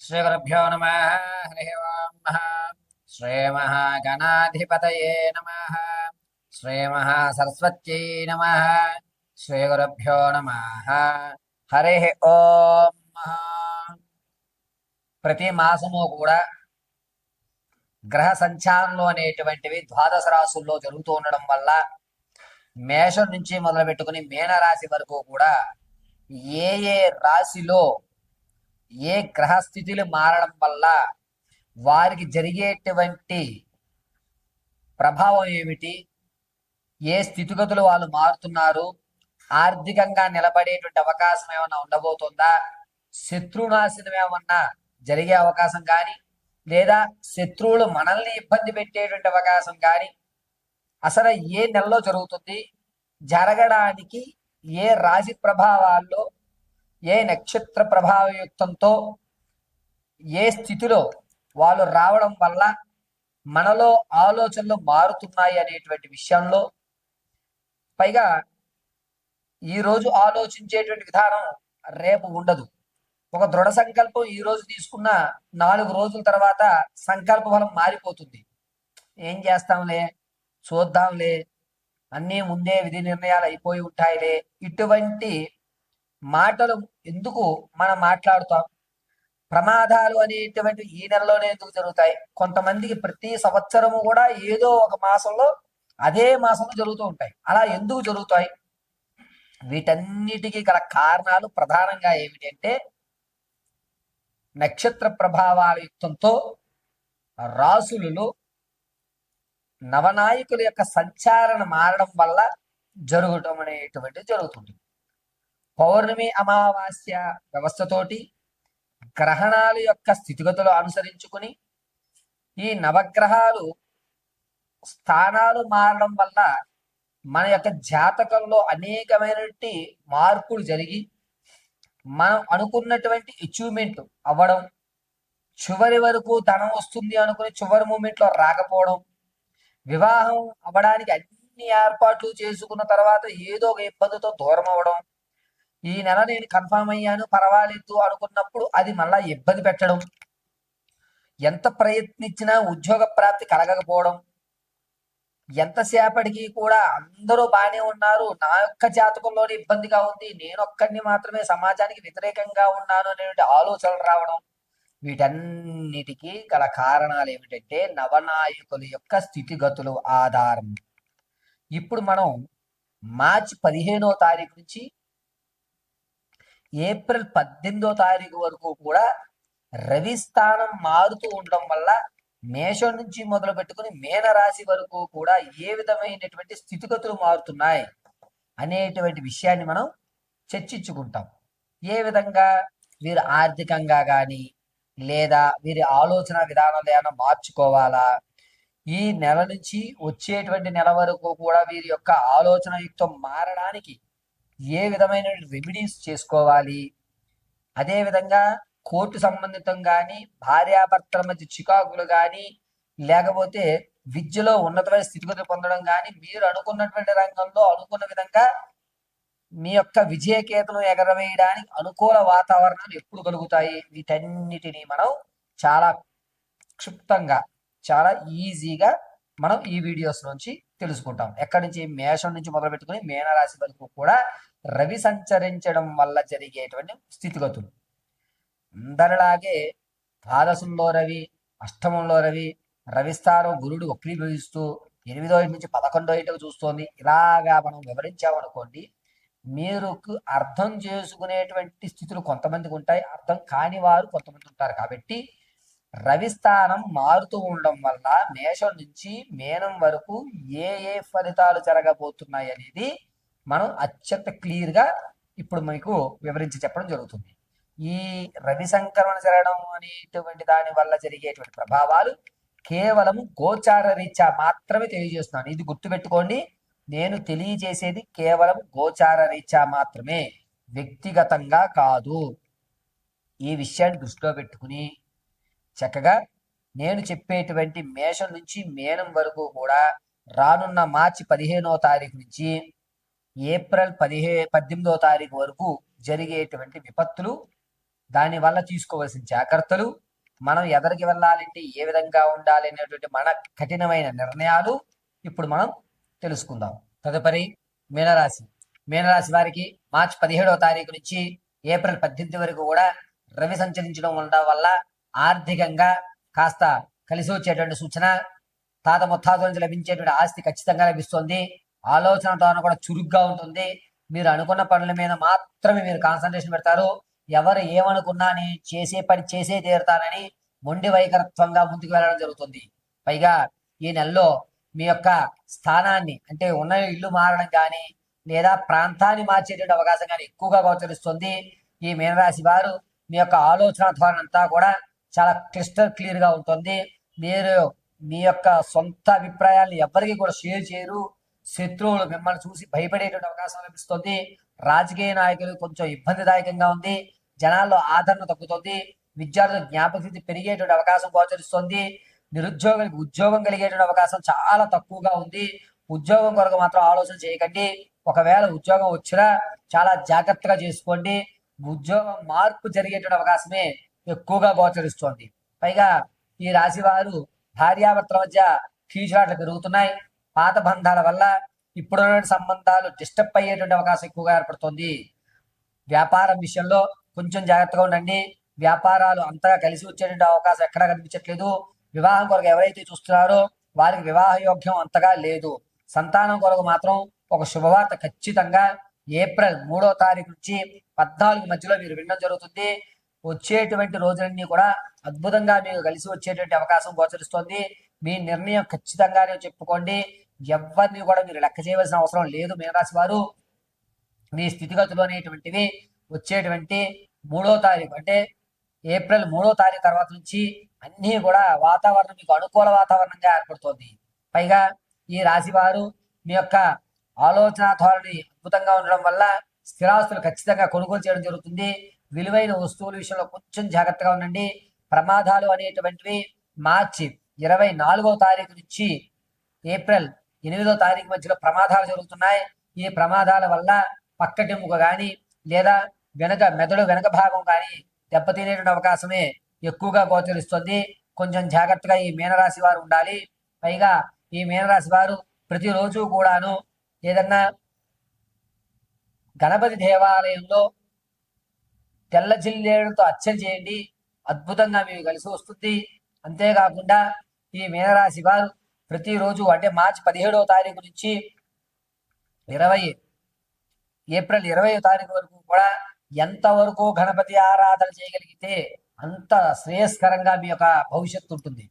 श्रीगुरुभ्यो नमः। हरिः ओम्। श्रीमहागणाधिपतये नमः। श्रीमहासरस्वत्यै नमः। श्रीगुरुभ्यो नमः। हरिः ओम्। ప్రతి మాసము కూడా గ్రహ సంచారంలో అనేటువంటివి ద్వాదశ రాశుల్లో జరుగుతూ ఉండడం వల్ల మేషం నుంచి మొదలు పెట్టుకుని మీనరాశి వరకు కూడా ఏ ఏ రాశిలో ఏ గ్రహస్థితులు మారడం వల్ల వారికి జరిగేటువంటి ప్రభావం ఏమిటి, ఏ స్థితిగతులు వాళ్ళు మారుతున్నారు, ఆర్థికంగా నిలబడేటువంటి అవకాశం ఏమన్నా ఉండబోతుందా, శత్రునాశనం ఏమన్నా జరిగే అవకాశం కానీ, లేదా శత్రువులు మనల్ని ఇబ్బంది పెట్టేటువంటి అవకాశం కానీ అసలు ఏ నెలలో జరుగుతుంది, జరగడానికి ఏ రాశి ప్రభావాల్లో ఏ నక్షత్ర ప్రభావయుక్తంతో ఏ స్థితిలో వాళ్ళు రావడం వల్ల మనలో ఆలోచనలు మారుతున్నాయి అనేటువంటి విషయంలో, పైగా ఈరోజు ఆలోచించేటువంటి విధానం రేపు ఉండదు. ఒక దృఢ సంకల్పం ఈ రోజు తీసుకున్న 4 రోజుల తర్వాత సంకల్ప ఫలం మారిపోతుంది. ఏం చేస్తాంలే, చూద్దాంలే, అన్నీ ముందే విధి నిర్ణయాలు అయిపోయి ఉంటాయిలే, ఇటువంటి మాటలు ఎందుకు మనం మాట్లాడుతాం? ప్రమాదాలు అనేటువంటి ఈ నెలలోనే ఎందుకు జరుగుతాయి? కొంతమందికి ప్రతి సంవత్సరము కూడా ఏదో ఒక మాసంలో అదే మాసంలో జరుగుతూ ఉంటాయి. అలా ఎందుకు జరుగుతాయి? వీటన్నిటికీ గల కారణాలు ప్రధానంగా ఏమిటంటే, నక్షత్ర ప్రభావాల యుక్తంతో రాసులలో నవనాయకుల యొక్క సంచారణ మారడం వల్ల జరగటం అనేటువంటిది జరుగుతుంది. పౌర్ణమి అమావాస్య వ్యవస్థతోటి గ్రహణాల యొక్క స్థితిగతులు అనుసరించుకుని ఈ నవగ్రహాలు స్థానాలు మారడం వల్ల మన యొక్క జాతకంలో అనేకమైనటువంటి మార్పులు జరిగి మనం అనుకున్నటువంటి అచీవ్మెంట్ అవ్వడం, చివరి వరకు ధనం వస్తుంది అనుకుని చివరి మూమెంట్లో రాకపోవడం, వివాహం అవ్వడానికి అన్ని ఏర్పాట్లు చేసుకున్న తర్వాత ఏదో ఒక ఇబ్బందితో దూరం అవ్వడం, ఈ నెల నేను కన్ఫామ్ అయ్యాను పర్వాలేదు అనుకున్నప్పుడు అది మళ్ళా ఇబ్బంది పెట్టడం, ఎంత ప్రయత్నించినా ఉద్యోగ ప్రాప్తి కలగకపోవడం, ఎంతసేపటికి కూడా అందరూ బాగానే ఉన్నారు, నా యొక్క జాతకంలోనే ఇబ్బందిగా ఉంది, నేనొక్కడిని మాత్రమే సమాజానికి వ్యతిరేకంగా ఉన్నాను అనేటువంటి ఆలోచనలు రావడం, వీటన్నిటికీ గల కారణాలు ఏమిటంటే నవనాయకుల యొక్క స్థితిగతులు ఆధారం. ఇప్పుడు మనం మార్చి 15వ తారీఖు నుంచి ఏప్రిల్ 18వ తారీఖు వరకు కూడా రవి స్థానం మారుతూ ఉండడం వల్ల మేషం నుంచి మొదలు పెట్టుకుని మీనరాశి వరకు కూడా ఏ విధమైనటువంటి స్థితిగతులు మారుతున్నాయి అనేటువంటి విషయాన్ని మనం చర్చించుకుంటాం. ఏ విధంగా వీరు ఆర్థికంగా కానీ లేదా వీరి ఆలోచన విధానాలు ఏమైనా మార్చుకోవాలా, ఈ నెల నుంచి వచ్చేటువంటి నెల వరకు కూడా వీరి యొక్క ఆలోచన యుక్తం మారడానికి ఏ విధమైన రెమెడీస్ చేసుకోవాలి, అదేవిధంగా కోర్టు సంబంధితం కానీ, భార్యాభర్తల మధ్య చికాకులు కానీ, లేకపోతే విద్యలో ఉన్నతమైన స్థితిగతులు పొందడం కానీ, మీరు అనుకున్నటువంటి రంగంలో అనుకున్న విధంగా మీ యొక్క విజయకేతను ఎగరవేయడానికి అనుకూల వాతావరణాలు ఎప్పుడు కలుగుతాయి, వీటన్నిటినీ మనం చాలా క్షుప్తంగా చాలా ఈజీగా మనం ఈ వీడియోస్ నుంచి తెలుసుకుంటాం. ఎక్కడి నుంచి? మేషం నుంచి మొదలు పెట్టుకుని మీనరాశి వరకు కూడా రవి సంచరించడం వల్ల జరిగేటువంటి స్థితిగతులు. అందరిలాగే ద్వాదశంలో రవి, అష్టమంలో రవి, రవిస్థానం గురుడు వక్రీభవిస్తూ 8వ ఇంటి నుంచి 11వ ఇంటికి చూస్తోంది. ఇలాగా మనం వివరించామనుకోండి, మీరు అర్థం చేసుకునేటువంటి స్థితులు కొంతమందికి ఉంటాయి, అర్థం కాని వారు కొంతమంది ఉంటారు. కాబట్టి రవిస్థానం మారుతూ ఉండడం వల్ల మేషం నుంచి మీనం వరకు ఏ ఏ ఫలితాలు జరగబోతున్నాయి అనేది మనం అత్యంత క్లియర్గా ఇప్పుడు మీకు వివరించి చెప్పడం జరుగుతుంది. ఈ రవి సంక్రమణ జరగడం అనేటువంటి దాని వల్ల జరిగేటువంటి ప్రభావాలు కేవలం గోచార రీత్యా మాత్రమే తెలియజేస్తున్నాను. ఇది గుర్తుపెట్టుకోండి, నేను తెలియజేసేది కేవలం గోచార రీత్యా మాత్రమే, వ్యక్తిగతంగా కాదు. ఈ విషయాన్ని దృష్టిలో పెట్టుకుని చక్కగా నేను చెప్పేటువంటి మేషం నుంచి మీనం వరకు కూడా రానున్న మార్చి 15వ తారీఖు నుంచి ఏప్రిల్ 18వ తారీఖు వరకు జరిగేటువంటి విపత్తులు దానివల్ల తీసుకోవాల్సిన జాగ్రత్తలు, మనం ఎదరికి వెళ్ళాలంటే ఏ విధంగా ఉండాలి అనేటువంటి మన కఠినమైన నిర్ణయాలు ఇప్పుడు మనం తెలుసుకుందాం. తదుపరి మీనరాశి. మీనరాశి వారికి మార్చి 17వ తారీఖు నుంచి ఏప్రిల్ 18 వరకు కూడా రవి సంచరించడం ఉండడం వల్ల ఆర్థికంగా కాస్త కలిసి వచ్చేటువంటి సూచన. తాత ముత్తాతల నుంచి లభించేటువంటి ఆస్తి ఖచ్చితంగా లభిస్తుంది. ఆలోచన ధోరణి కూడా చురుగ్గా ఉంటుంది. మీరు అనుకున్న పనుల మీద మాత్రమే మీరు కాన్సన్ట్రేషన్ పెడతారు. ఎవరు ఏమనుకున్నా నేను చేసే పని చేసే తీరుతానని మొండి వైఖరత్వంగా ముందుకు వెళ్ళడం జరుగుతుంది. పైగా ఈ నెలలో మీ యొక్క స్థానాన్ని అంటే ఉన్న ఇల్లు మారడం కానీ లేదా ప్రాంతాన్ని మార్చేటువంటి అవకాశం కానీ ఎక్కువగా గోచరిస్తుంది. ఈ మీనరాశి వారు మీ యొక్క ఆలోచన ధోరణి అంతా కూడా చాలా క్లియర్ గా ఉంటుంది. మీరు మీ యొక్క సొంత అభిప్రాయాలను ఎవరికి కూడా షేర్ చేయరు. శత్రువులు మిమ్మల్ని చూసి భయపడేటువంటి అవకాశం లభిస్తుంది. రాజకీయ నాయకులు కొంచెం ఇబ్బందిదాయకంగా ఉంది. జనాల్లో ఆదరణ తగ్గుతుంది. విద్యార్థుల జ్ఞాపక శక్తి పెరిగేటువంటి అవకాశం గోచరిస్తుంది. నిరుద్యోగులకు ఉద్యోగం కలిగేటువంటి అవకాశం చాలా తక్కువగా ఉంది. ఉద్యోగం కొరకు మాత్రం ఆలోచన చేయకండి. ఒకవేళ ఉద్యోగం వచ్చినా చాలా జాగ్రత్తగా చేసుకోండి. ఉద్యోగం మార్పు జరిగేటువంటి అవకాశమే ఎక్కువగా గోచరిస్తోంది. పైగా ఈ రాశి వారు భార్యాభర్తల మధ్య కీచులాట్లు పెరుగుతున్నాయి. పాత బంధాల వల్ల ఇప్పుడున్న సంబంధాలు డిస్టర్బ్ అయ్యేటువంటి అవకాశం ఎక్కువగా ఏర్పడుతుంది. వ్యాపారం విషయంలో కొంచెం జాగ్రత్తగా ఉండండి. వ్యాపారాలు అంతగా కలిసి వచ్చేటువంటి అవకాశం ఎక్కడా కనిపించట్లేదు. వివాహం కొరకు ఎవరైతే చూస్తున్నారో వారికి వివాహ యోగ్యం అంతగా లేదు. సంతానం కొరకు మాత్రం ఒక శుభవార్త ఖచ్చితంగా ఏప్రిల్ 3వ తారీఖు నుంచి 14 మధ్యలో మీరు వినడం జరుగుతుంది. వచ్చేటువంటి రోజులన్నీ కూడా అద్భుతంగా మీకు కలిసి వచ్చేటువంటి అవకాశం గోచరిస్తోంది. మీ నిర్ణయం ఖచ్చితంగానే చెప్పుకోండి. ఎవరిని కూడా మీరు లెక్క చేయవలసిన అవసరం లేదు. మీనరాశి వారు మీ స్థితిగతులు అనేటువంటివి వచ్చేటువంటి 3వ తారీఖు అంటే ఏప్రిల్ 3వ తారీఖు తర్వాత నుంచి అన్నీ కూడా వాతావరణం మీకు అనుకూల వాతావరణంగా ఏర్పడుతోంది. పైగా ఈ రాశి వారు మీ యొక్క ఆలోచన ధోరణి అద్భుతంగా ఉండడం వల్ల స్థిరాస్తులు ఖచ్చితంగా కొనుగోలు చేయడం జరుగుతుంది. విలువైన వస్తువుల విషయంలో కొంచెం జాగ్రత్తగా ఉండండి. ప్రమాదాలు అనేటువంటివి మార్చి 24వ తారీఖు నుంచి ఏప్రిల్ 8వ తారీఖు మధ్యలో ప్రమాదాలు జరుగుతున్నాయి. ఈ ప్రమాదాల వల్ల పక్కటెముక కానీ లేదా మెదడు వెనక భాగం కానీ దెబ్బతినేటువంటి అవకాశమే ఎక్కువగా గోచరిస్తుంది. కొంచెం జాగ్రత్తగా ఈ మీనరాశి వారు ఉండాలి. పైగా ఈ మీనరాశి వారు ప్రతిరోజు కూడాను ఏదన్నా గణపతి దేవాలయంలో తెల్ల జిల్లేడుతో అర్చన చేయండి. అద్భుతంగా మీకు కలిసి వస్తుంది. అంతేకాకుండా ఈ మీనరాశి వారు ప్రతిరోజు అంటే మార్చి 17వ తారీఖు నుంచి ఏప్రిల్ 20వ తారీఖు వరకు కూడా ఎంతవరకు గణపతి ఆరాధన చేయగలిగితే అంత శ్రేయస్కరంగా మీ యొక్క భవిష్యత్తు ఉంటుంది.